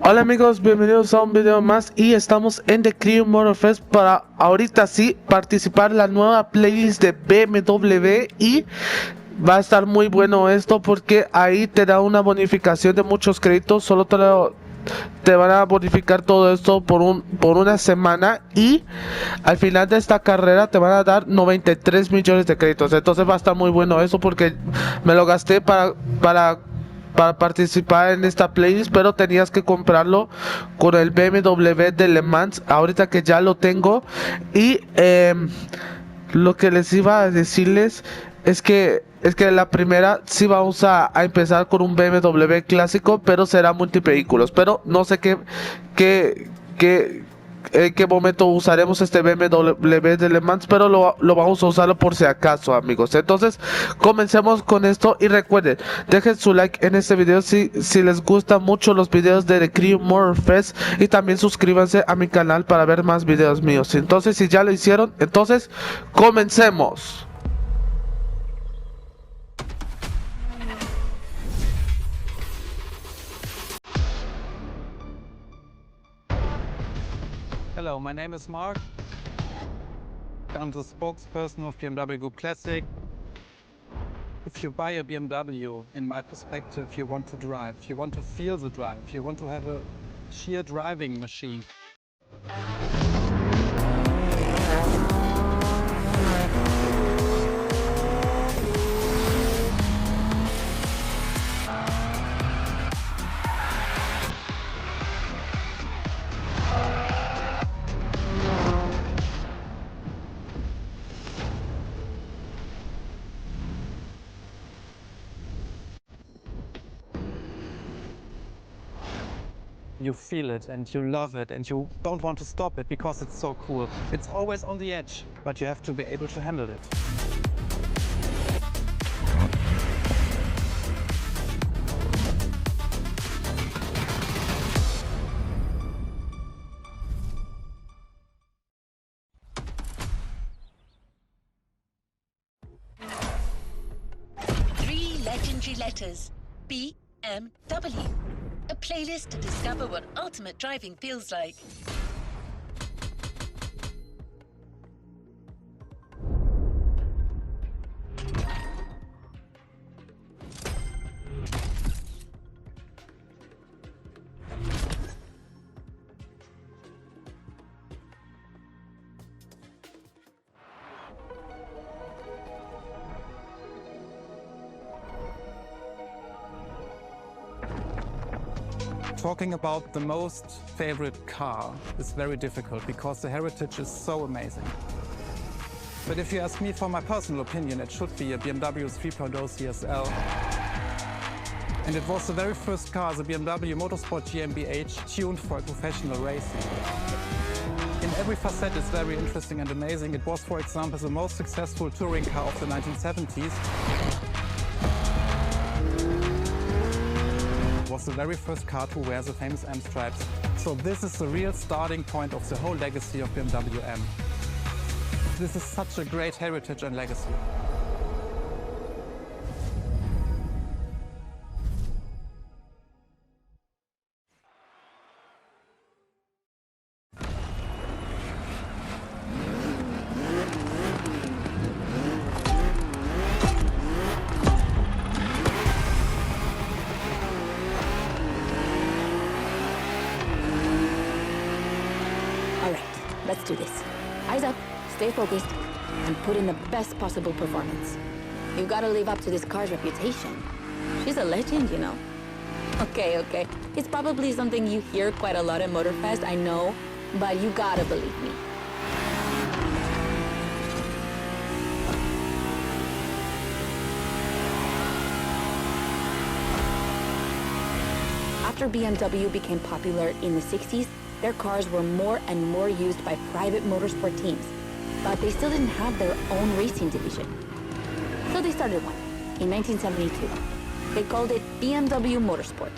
Hola amigos, bienvenidos a un video más y estamos en The Crew Motorfest para ahorita sí participar en la nueva playlist de BMW y va a estar muy bueno esto porque ahí te da una bonificación de muchos créditos, te van a bonificar todo esto por una semana y al final de esta carrera te van a dar 93 millones de créditos. Entonces va a estar muy bueno eso porque me lo gasté para participar en esta playlist, pero tenías que comprarlo con el BMW de Le Mans, ahorita que ya lo tengo. Y lo que les iba a decirles es que la primera sí vamos a empezar con un BMW clásico, pero será multivehículos. Pero no sé qué, qué, en qué momento usaremos este BMW de Le Mans, pero lo vamos a usarlo por si acaso, amigos. Entonces, comencemos con esto y recuerden, dejen su like en este video si les gustan mucho los videos de The Crew Motorfest y también suscríbanse a mi canal para ver más videos míos. Entonces, si ya lo hicieron, entonces comencemos. Hello, my name is Mark. I'm the spokesperson of BMW Group Classic. If you buy a BMW, in my perspective, you want to drive, you want to feel the drive, you want to have a sheer driving machine. You feel it and you love it and you don't want to stop it because it's so cool. It's always on the edge, but you have to be able to handle it. Three legendary letters. BMW. A playlist to discover what ultimate driving feels like. Talking about the most favorite car is very difficult because the heritage is so amazing. But if you ask me for my personal opinion, it should be a BMW 3.0 CSL. And it was the very first car, the BMW Motorsport GmbH, tuned for professional racing. In every facet it's very interesting and amazing. It was, for example, the most successful touring car of the 1970s. Was the very first car to wear the famous M stripes. So this is the real starting point of the whole legacy of BMW M. This is such a great heritage and legacy. Let's do this. Eyes up, stay focused, and put in the best possible performance. You've got to live up to this car's reputation. She's a legend, you know. Okay. It's probably something you hear quite a lot at Motorfest, I know, but you gotta believe me. After BMW became popular in the 60s, their cars were more and more used by private motorsport teams, but they still didn't have their own racing division. So they started one in 1972. They called it BMW Motorsport,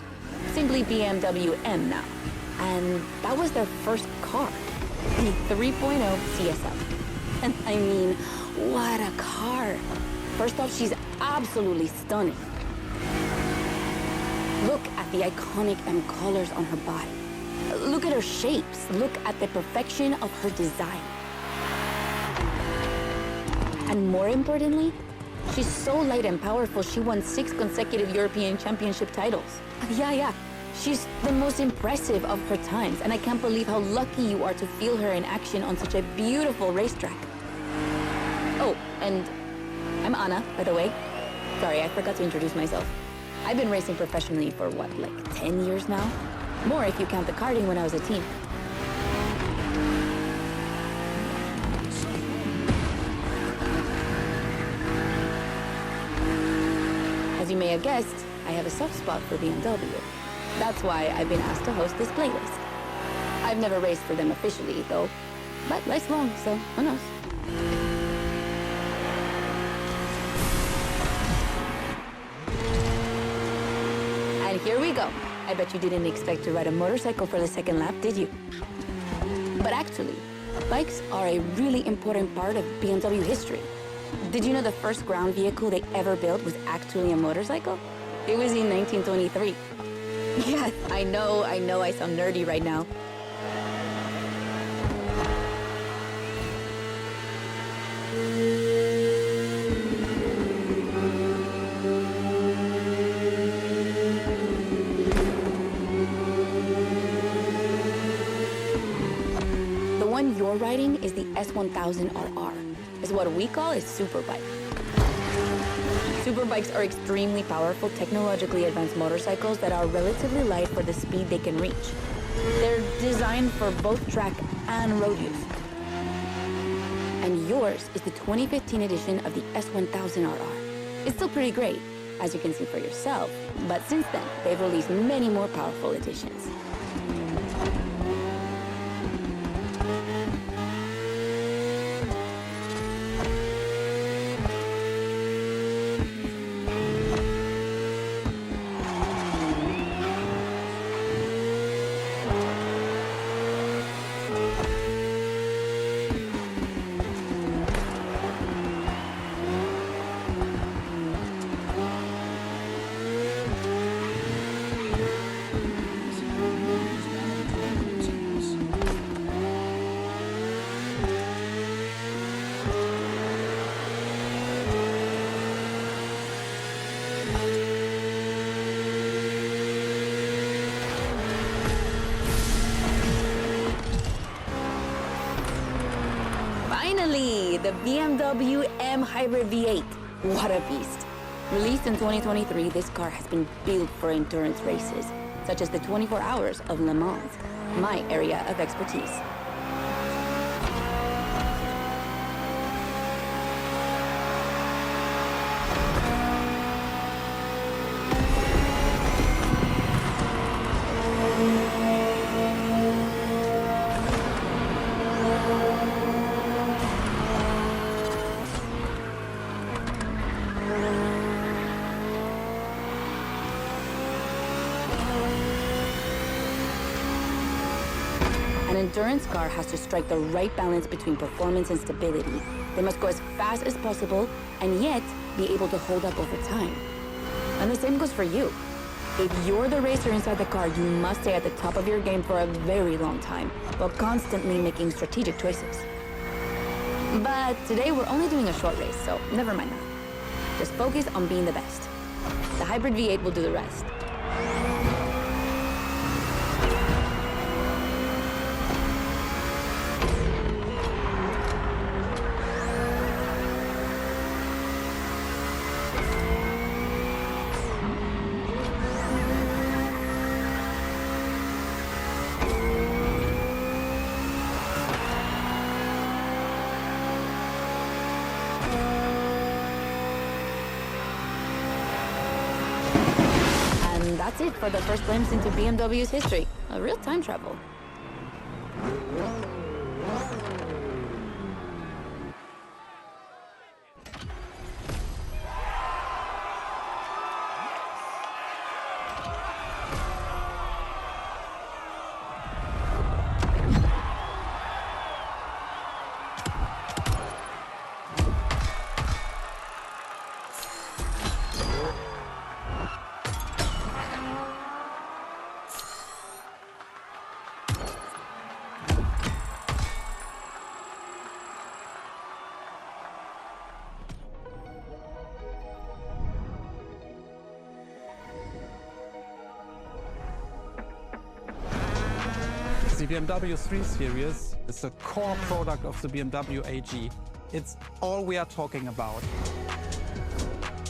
simply BMW M now. And that was their first car, the 3.0 CSL. And I mean, what a car. First off, she's absolutely stunning. Look at the iconic M colors on her body. Look at her shapes. Look at the perfection of her design. And more importantly, she's so light and powerful, she won 6 consecutive European Championship titles. Yeah. She's the most impressive of her times, and I can't believe how lucky you are to feel her in action on such a beautiful racetrack. Oh, and I'm Anna, by the way. Sorry, I forgot to introduce myself. I've been racing professionally for what, like 10 years now? More if you count the karting when I was a teen. As you may have guessed, I have a soft spot for BMW. That's why I've been asked to host this playlist. I've never raced for them officially, though, but life's long, so who knows? And here we go. I bet you didn't expect to ride a motorcycle for the second lap, did you? But actually, bikes are a really important part of BMW history. Did you know the first ground vehicle they ever built was actually a motorcycle? It was in 1923. Yeah, I know I sound nerdy right now. The one you're riding is the S1000RR. It's what we call a superbike. Superbikes are extremely powerful, technologically advanced motorcycles that are relatively light for the speed they can reach. They're designed for both track and road use. And yours is the 2015 edition of the S1000RR. It's still pretty great, as you can see for yourself, but since then, they've released many more powerful editions. Finally, the BMW M Hybrid V8. What a beast. Released in 2023, this car has been built for endurance races, such as the 24 Hours of Le Mans, my area of expertise. An endurance car has to strike the right balance between performance and stability. They must go as fast as possible and yet be able to hold up over time. And the same goes for you. If you're the racer inside the car, you must stay at the top of your game for a very long time, while constantly making strategic choices. But today we're only doing a short race, so never mind that. Just focus on being the best. The Hybrid V8 will do the rest. And that's it for the first glimpse into BMW's history. A real time travel. BMW 3 Series is a core product of the BMW AG. It's all we are talking about.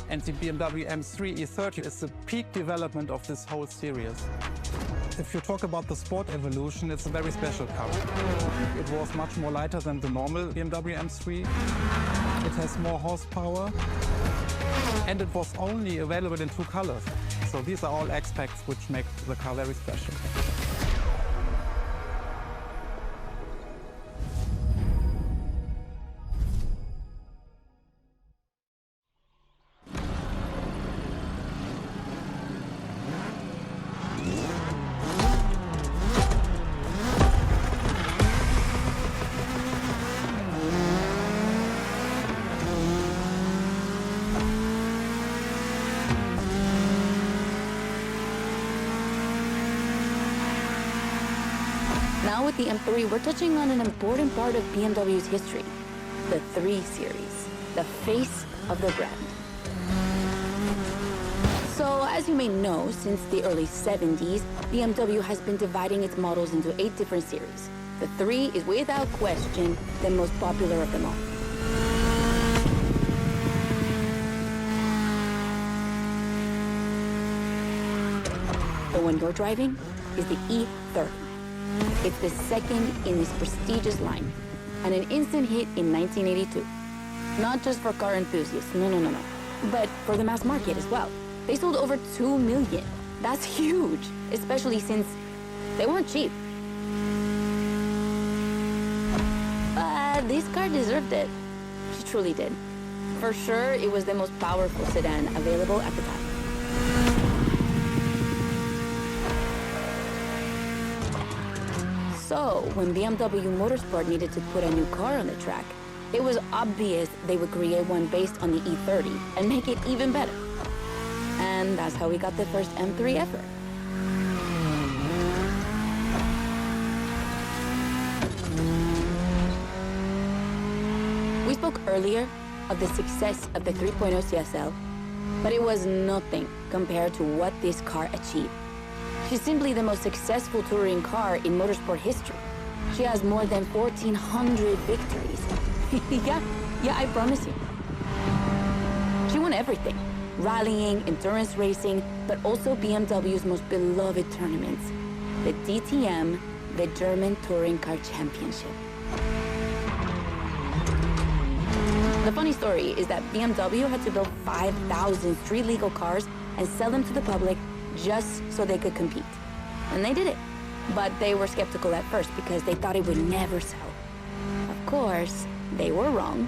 And the BMW M3 E30 is the peak development of this whole series. If you talk about the sport evolution, it's a very special car. It was much more lighter than the normal BMW M3. It has more horsepower. And it was only available in 2 colors. So these are all aspects which make the car very special. Now with the M3, we're touching on an important part of BMW's history, the 3 Series, the face of the brand. So, as you may know, since the early 70s, BMW has been dividing its models into 8 different series. The 3 is without question the most popular of them all. The one you're driving is the E30. It's the second in this prestigious line, and an instant hit in 1982. Not just for car enthusiasts, no, but for the mass market as well. They sold over 2 million. That's huge, especially since they weren't cheap. But this car deserved it. She truly did. For sure, it was the most powerful sedan available at the time. So, when BMW Motorsport needed to put a new car on the track, it was obvious they would create one based on the E30 and make it even better. And that's how we got the first M3 ever. We spoke earlier of the success of the 3.0 CSL, but it was nothing compared to what this car achieved. She's simply the most successful touring car in motorsport history. She has more than 1,400 victories. yeah, I promise you. She won everything. Rallying, endurance racing, but also BMW's most beloved tournaments. The DTM, the German Touring Car Championship. The funny story is that BMW had to build 5,000 street legal cars and sell them to the public just so they could compete. And they did it. But they were skeptical at first because they thought it would never sell. Of course, they were wrong.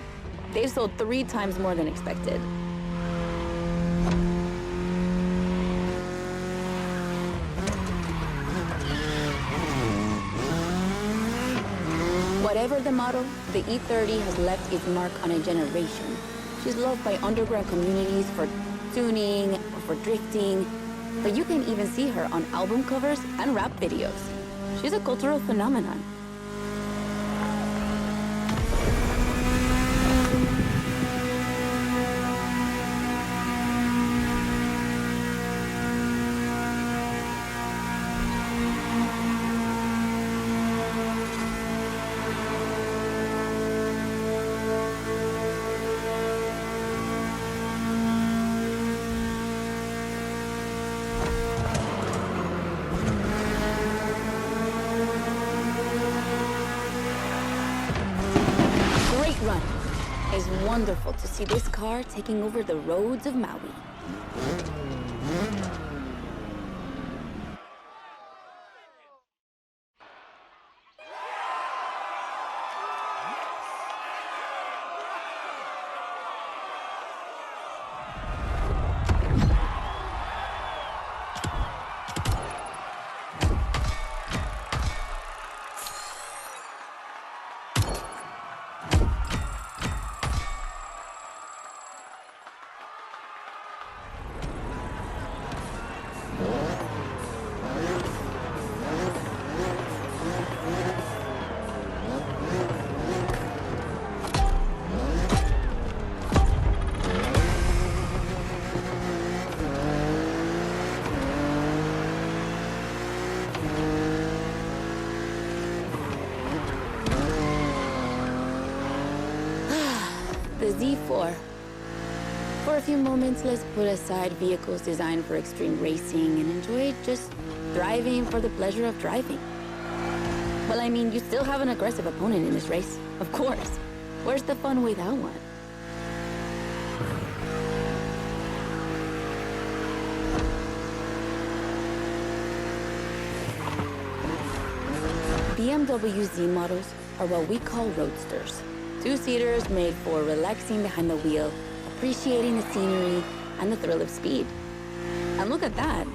They've sold 3 times more than expected. Whatever the model, the E30 has left its mark on a generation. She's loved by underground communities for tuning, or for drifting, but you can even see her on album covers and rap videos. She's a cultural phenomenon. Run. It's wonderful to see this car taking over the roads of Maui. the Z4. For a few moments, let's put aside vehicles designed for extreme racing and enjoy just driving for the pleasure of driving. Well, I mean, you still have an aggressive opponent in this race, of course. Where's the fun without one? BMW Z models are what we call roadsters. Two-seaters made for relaxing behind the wheel, appreciating the scenery and the thrill of speed. And look at that.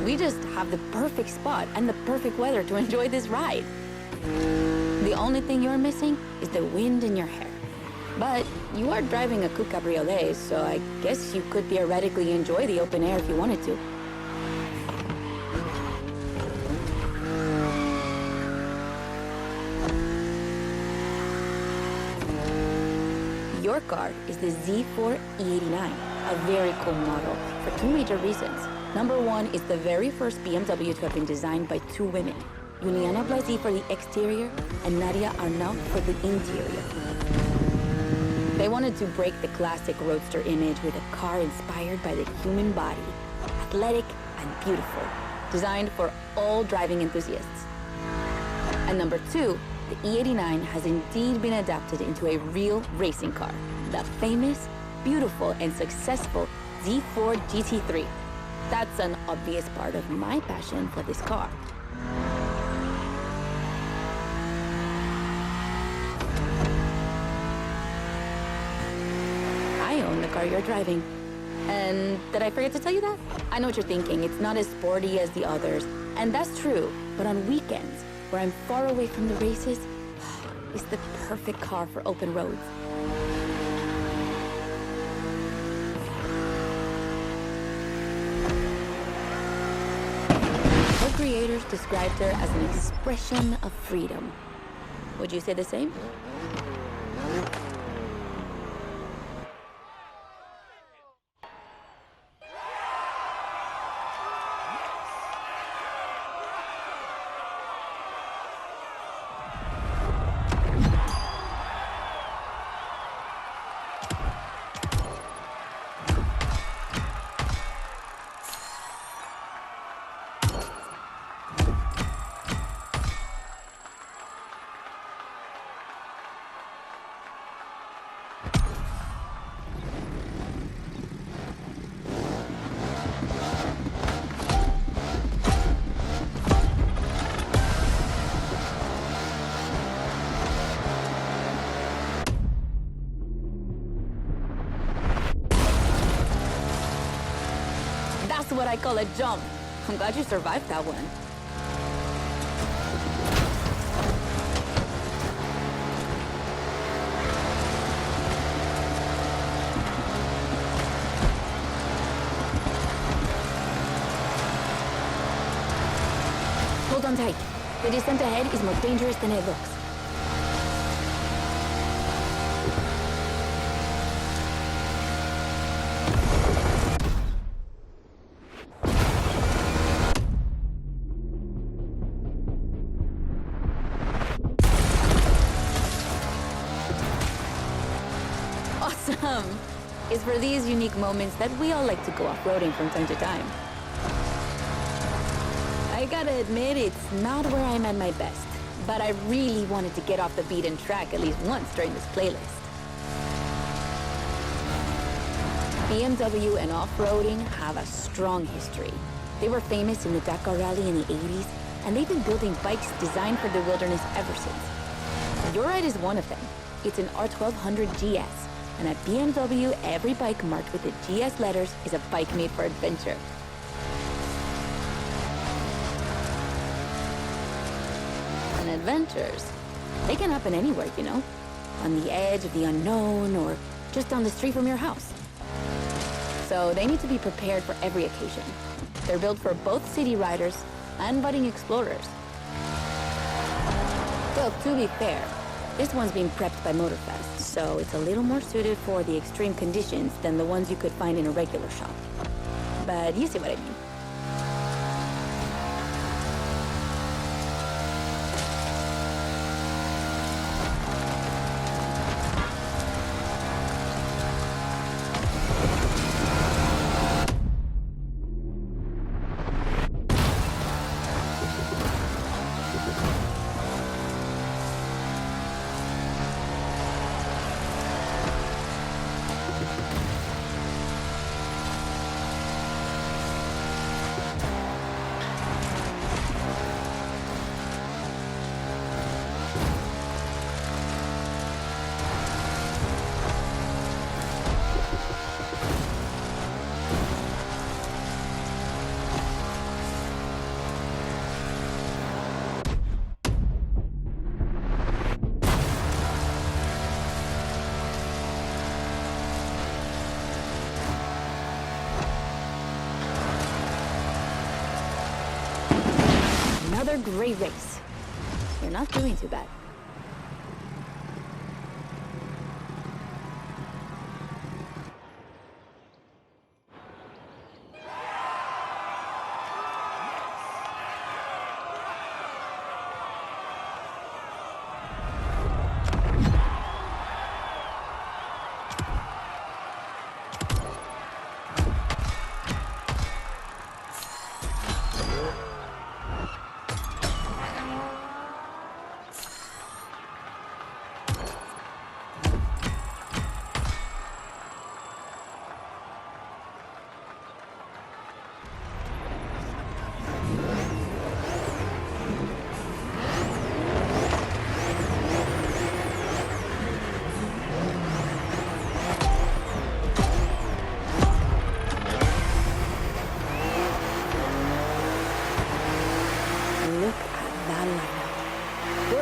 We just have the perfect spot and the perfect weather to enjoy this ride. The only thing you're missing is the wind in your hair. But you are driving a coupe cabriolet, so I guess you could theoretically enjoy the open air if you wanted to. Your car is the Z4 E89, a very cool model for two major reasons. Number one, it's the very first BMW to have been designed by two women, Juliana Blasi for the exterior and Nadia Arnault for the interior. They wanted to break the classic roadster image with a car inspired by the human body, athletic and beautiful, designed for all driving enthusiasts. And number two, the E89 has indeed been adapted into a real racing car, the famous, beautiful, and successful Z4 GT3. That's an obvious part of my passion for this car. I own the car you're driving. And did I forget to tell you that? I know what you're thinking. It's not as sporty as the others. And that's true. But on weekends, where I'm far away from the races, it's the perfect car for open roads. Her creators described her as an expression of freedom. Would you say the same? That's what I call a jump. I'm glad you survived that one. Hold on tight. The descent ahead is more dangerous than it looks. Awesome! It's for these unique moments that we all like to go off-roading from time to time. I gotta admit, it's not where I'm at my best, but I really wanted to get off the beaten track at least once during this playlist. BMW and off-roading have a strong history. They were famous in the Dakar Rally in the 80s, and they've been building bikes designed for the wilderness ever since. Your ride is one of them. It's an R1200 GS, and at BMW, every bike marked with the GS letters is a bike made for adventure. And adventures, they can happen anywhere, you know? On the edge of the unknown or just down the street from your house. So they need to be prepared for every occasion. They're built for both city riders and budding explorers. Well, to be fair, this one's being prepped by Motorfest, so it's a little more suited for the extreme conditions than the ones you could find in a regular shop. But you see what I mean. Another great race. You're not doing too bad.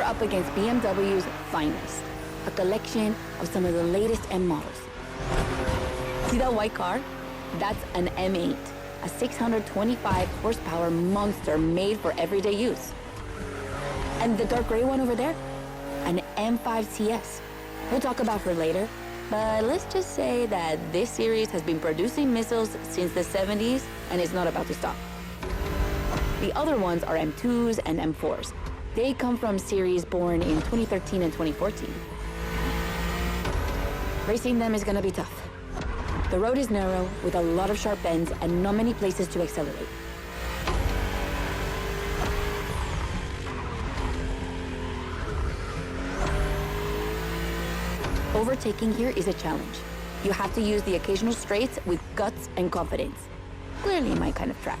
Up against BMW's finest, a collection of some of the latest M models. See that white car? That's an M8, a 625 horsepower monster made for everyday use. And the dark gray one over there? An M5 CS. We'll talk about her later, but let's just say that this series has been producing missiles since the 70s and is not about to stop. The other ones are M2s and M4s. They come from series born in 2013 and 2014. Racing them is gonna be tough. The road is narrow, with a lot of sharp bends and not many places to accelerate. Overtaking here is a challenge. You have to use the occasional straights with guts and confidence. Clearly my kind of track.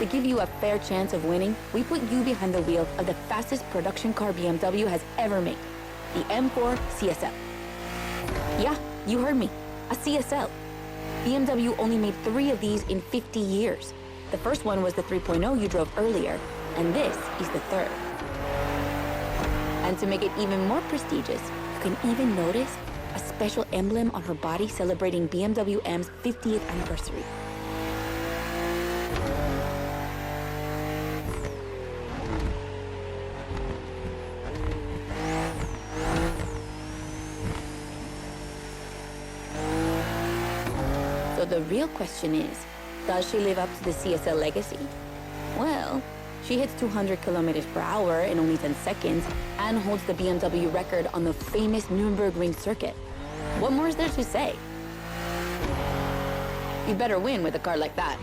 To give you a fair chance of winning, we put you behind the wheel of the fastest production car BMW has ever made, the M4 CSL. Yeah, you heard me, a CSL. BMW only made 3 of these in 50 years. The first one was the 3.0 you drove earlier, and this is the third. And to make it even more prestigious, you can even notice a special emblem on her body celebrating BMW M's 50th anniversary. So the real question is, does she live up to the CSL legacy? Well, she hits 200 kilometers per hour in only 10 seconds and holds the BMW record on the famous Nürburgring circuit. What more is there to say? You better win with a car like that.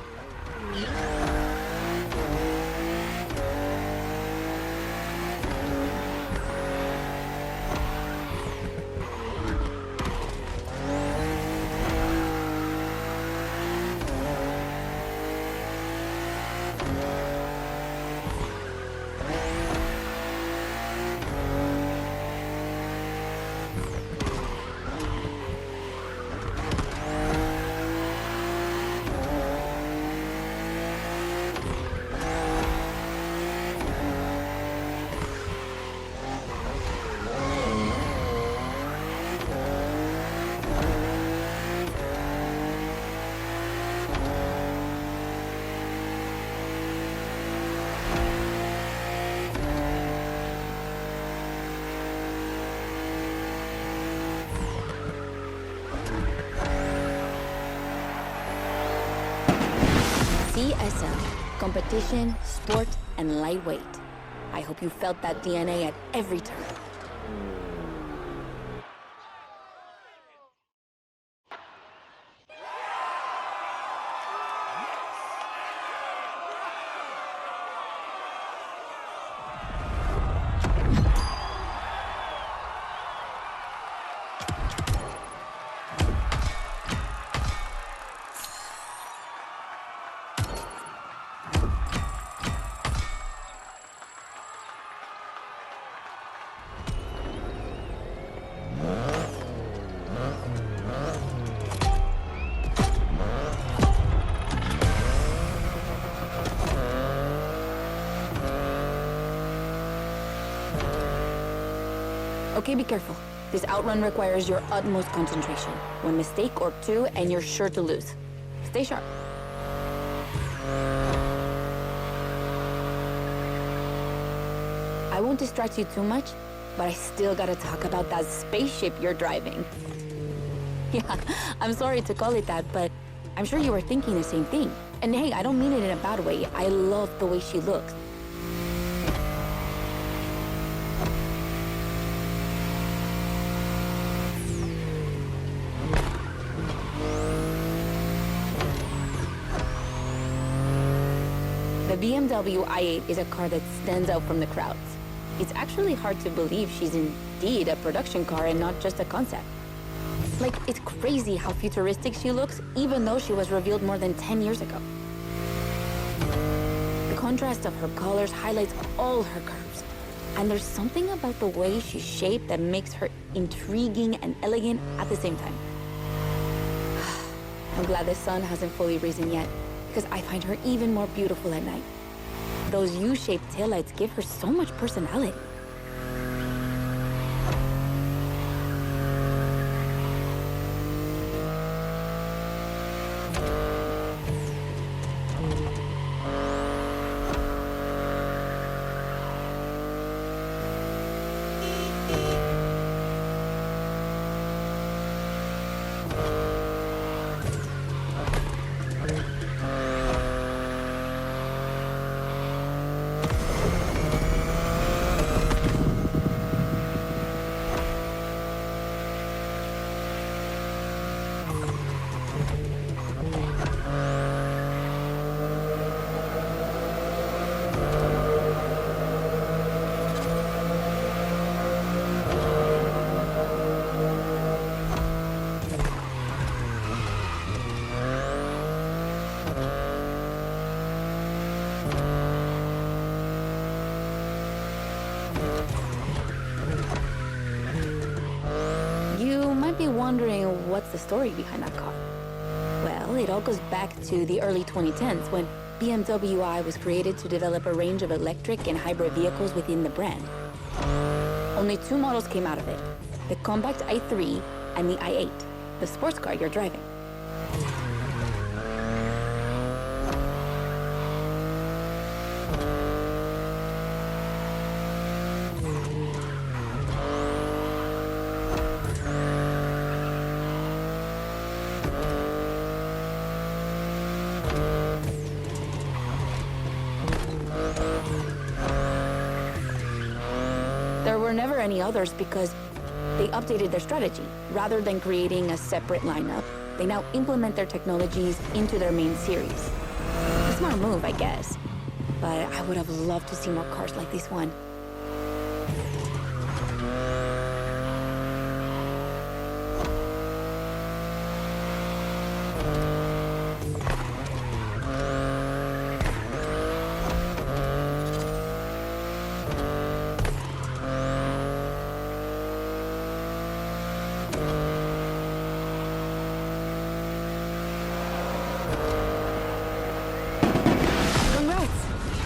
CSL, competition, sport, and lightweight. I hope you felt that DNA at every turn. Okay, be careful. This outrun requires your utmost concentration. One mistake or two, and you're sure to lose. Stay sharp. I won't distract you too much, but I still gotta talk about that spaceship you're driving. Yeah, I'm sorry to call it that, but I'm sure you were thinking the same thing. And hey, I don't mean it in a bad way. I love the way she looks. The BMW i8 is a car that stands out from the crowds. It's actually hard to believe she's indeed a production car and not just a concept. Like, it's crazy how futuristic she looks, even though she was revealed more than 10 years ago. The contrast of her colors highlights all her curves. And there's something about the way she's shaped that makes her intriguing and elegant at the same time. I'm glad the sun hasn't fully risen yet, because I find her even more beautiful at night. Those U-shaped taillights give her so much personality. You might be wondering what's the story behind that car. Well, it all goes back to the early 2010s when BMW I was created to develop a range of electric and hybrid vehicles within the brand. Only two models came out of it, the compact i3 and the i8, the sports car you're driving. There were never any others because they updated their strategy. Rather than creating a separate lineup, they now implement their technologies into their main series. A smart move, I guess. But I would have loved to see more cars like this one.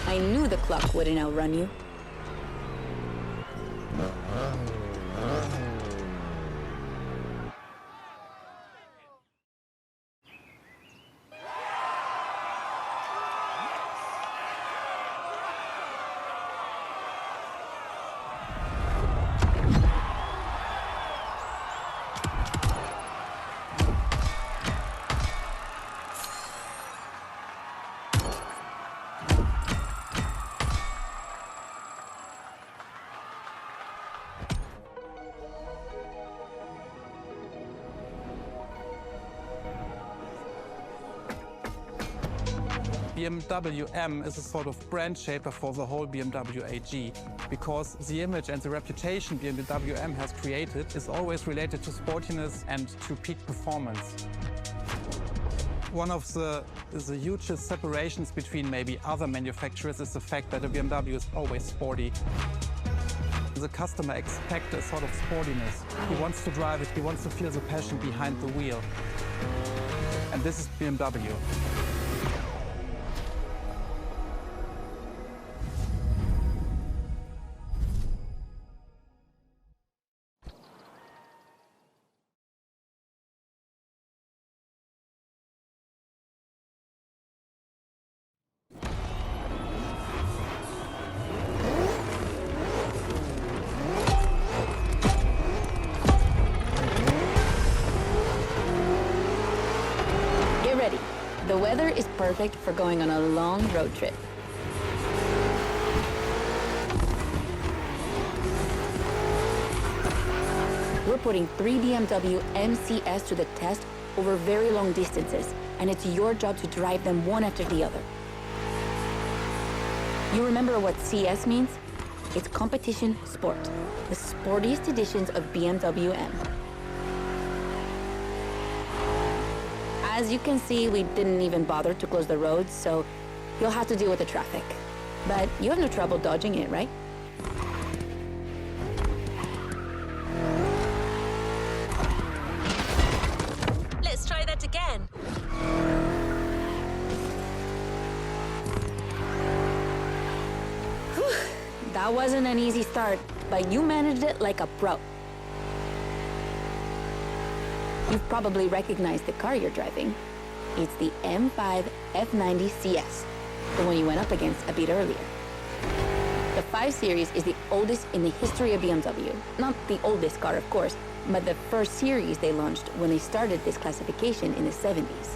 I knew the clock wouldn't outrun you. BMW M is a sort of brand shaper for the whole BMW AG, because the image and the reputation BMW M has created is always related to sportiness and to peak performance. One of the hugest separations between maybe other manufacturers is the fact that a BMW is always sporty. The customer expects a sort of sportiness. He wants to drive it, he wants to feel the passion behind the wheel. And this is BMW. weather is perfect for going on a long road trip. We're putting 3 BMW MCs to the test over very long distances, and it's your job to drive them one after the other. You remember what CS means? It's competition sport, the sportiest editions of BMW M. As you can see, we didn't even bother to close the roads, so you'll have to deal with the traffic. But you have no trouble dodging it, right? Let's try that again. That wasn't an easy start, but you managed it like a pro. You've probably recognized the car you're driving. It's the M5 F90 CS, the one you went up against a bit earlier. The 5 Series is the oldest in the history of BMW. Not the oldest car, of course, but the first series they launched when they started this classification in the 70s.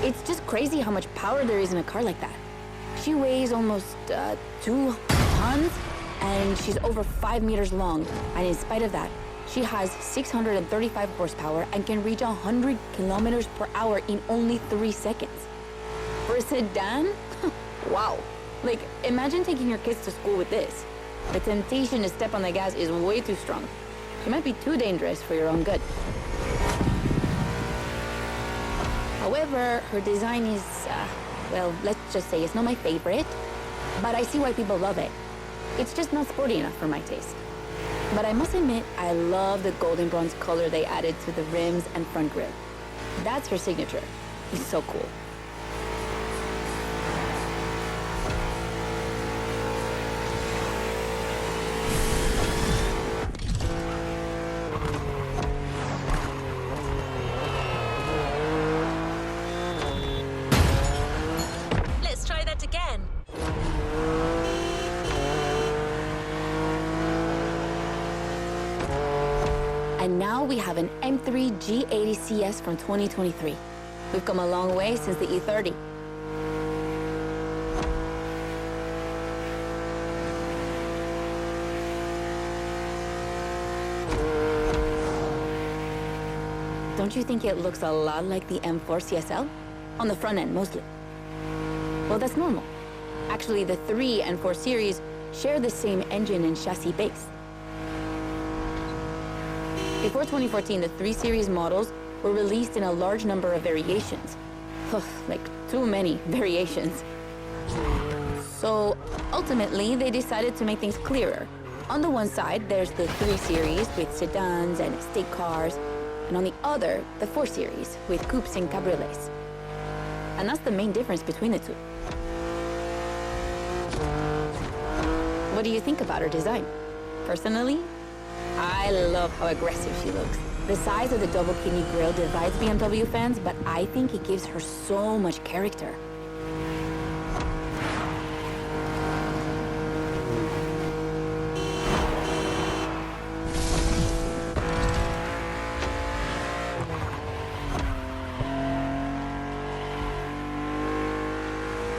It's just crazy how much power there is in a car like that. She weighs almost 2 tons, and she's over 5 meters long, and in spite of that, she has 635 horsepower and can reach 100 kilometers per hour in only 3 seconds. For a sedan? Wow. Like, imagine taking your kids to school with this. The temptation to step on the gas is way too strong. She might be too dangerous for your own good. However, her design is, well, let's just say it's not my favorite, but I see why people love it. It's just not sporty enough for my taste. But I must admit, I love the golden bronze color they added to the rims and front grille. That's her signature. It's so cool. Let's try that again. And now we have an M3 G80 CS from 2023. We've come a long way since the E30. Don't you think it looks a lot like the M4 CSL? On the front end, mostly. Well, that's normal. Actually, the 3 and 4 series share the same engine and chassis base. Before 2014, the 3 Series models were released in a large number of variations. Like, too many variations. So, ultimately, they decided to make things clearer. On the one side, there's the 3 Series with sedans and estate cars, and on the other, the 4 Series with coupes and cabriolets. And that's the main difference between the two. What do you think about her design? Personally, I love how aggressive she looks. The size of the double kidney grille divides BMW fans, but I think it gives her so much character.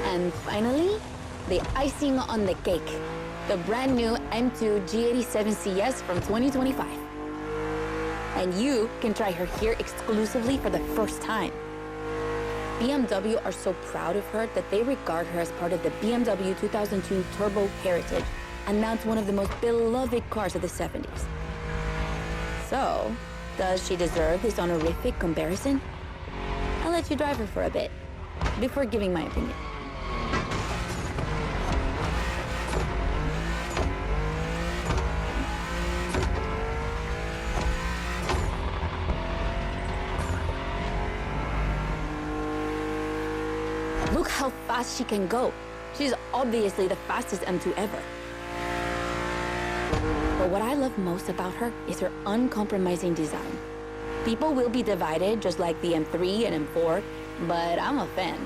And finally, the icing on the cake. The brand new M2 G87 CS from 2025. And you can try her here exclusively for the first time. BMW are so proud of her that they regard her as part of the BMW 2002 Turbo Heritage, and that's one of the most beloved cars of the 70s. So, does she deserve this honorific comparison? I'll let you drive her for a bit, before giving my opinion. Look how fast she can go. She's obviously the fastest M2 ever. But what I love most about her is her uncompromising design. People will be divided just like the M3 and M4, but I'm a fan.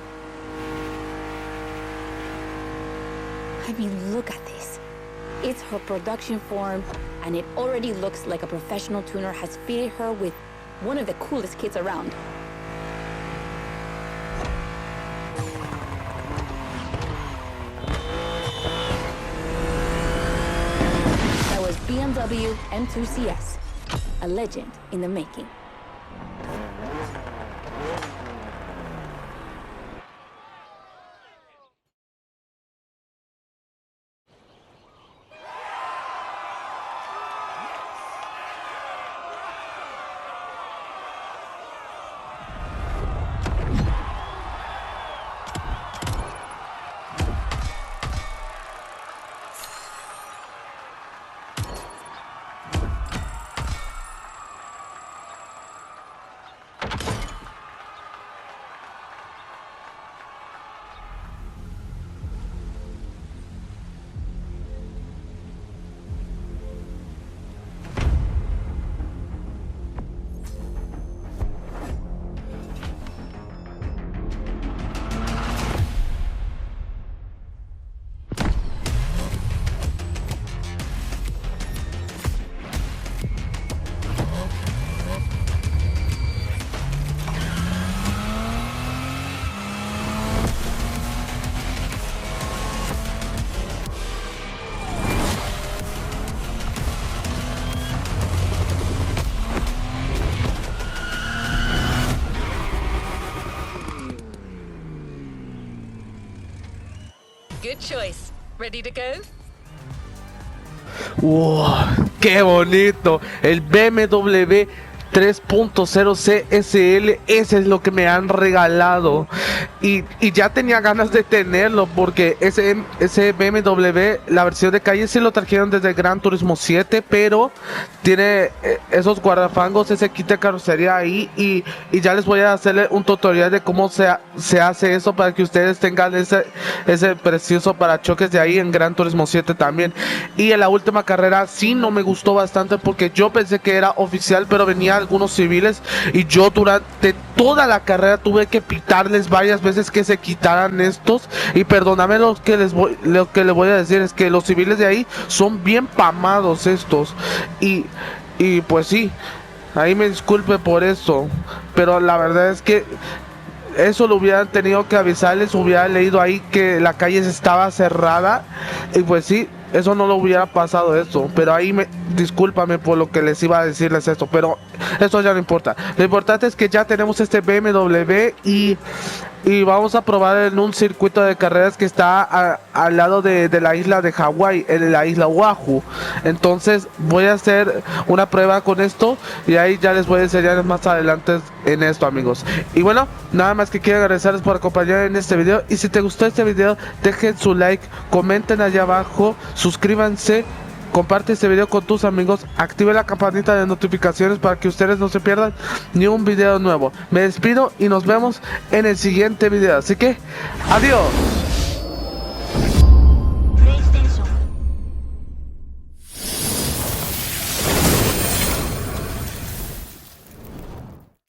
I mean, look at this. It's her production form, and it already looks like a professional tuner has fitted her with one of the coolest kits around. BMW M2 CS, a legend in the making. Good choice. Ready to go? ¡Wow! ¡Qué bonito! El BMW 3.0 CSL, ese es lo que me han regalado y ya tenía ganas de tenerlo porque ese BMW, la versión de calle sí lo trajeron desde Gran Turismo 7, pero tiene esos guardafangos, ese kit de carrocería ahí y ya les voy a hacerle un tutorial de cómo se hace eso para que ustedes tengan ese precioso parachoques de ahí en Gran Turismo 7 también. Y en la última carrera sí no me gustó bastante porque yo pensé que era oficial, pero venía algunos civiles y yo durante toda la carrera tuve que pitarles varias veces que se quitaran estos. Y perdóname lo que les voy a decir, es que los civiles de ahí son bien pamados estos y pues sí, ahí me disculpe por eso, pero la verdad es que eso lo hubieran tenido que avisarles, hubiera leído ahí que la calle estaba cerrada y pues sí, eso no lo hubiera pasado eso, pero ahí discúlpame por lo que les iba a decirles esto, pero eso ya no importa. Lo importante es que ya tenemos este BMW y vamos a probar en un circuito de carreras que está al lado de la isla de Hawái, en la isla Oahu. Entonces voy a hacer una prueba con esto y ahí ya les voy a enseñar más adelante en esto, amigos. Y bueno, nada más que quiero agradecerles por acompañarme en este video, y si te gustó este video dejen su like, comenten allá abajo, suscríbanse, comparte este video con tus amigos, active la campanita de notificaciones para que ustedes no se pierdan ni un video nuevo. Me despido y nos vemos en el siguiente video, así que adiós.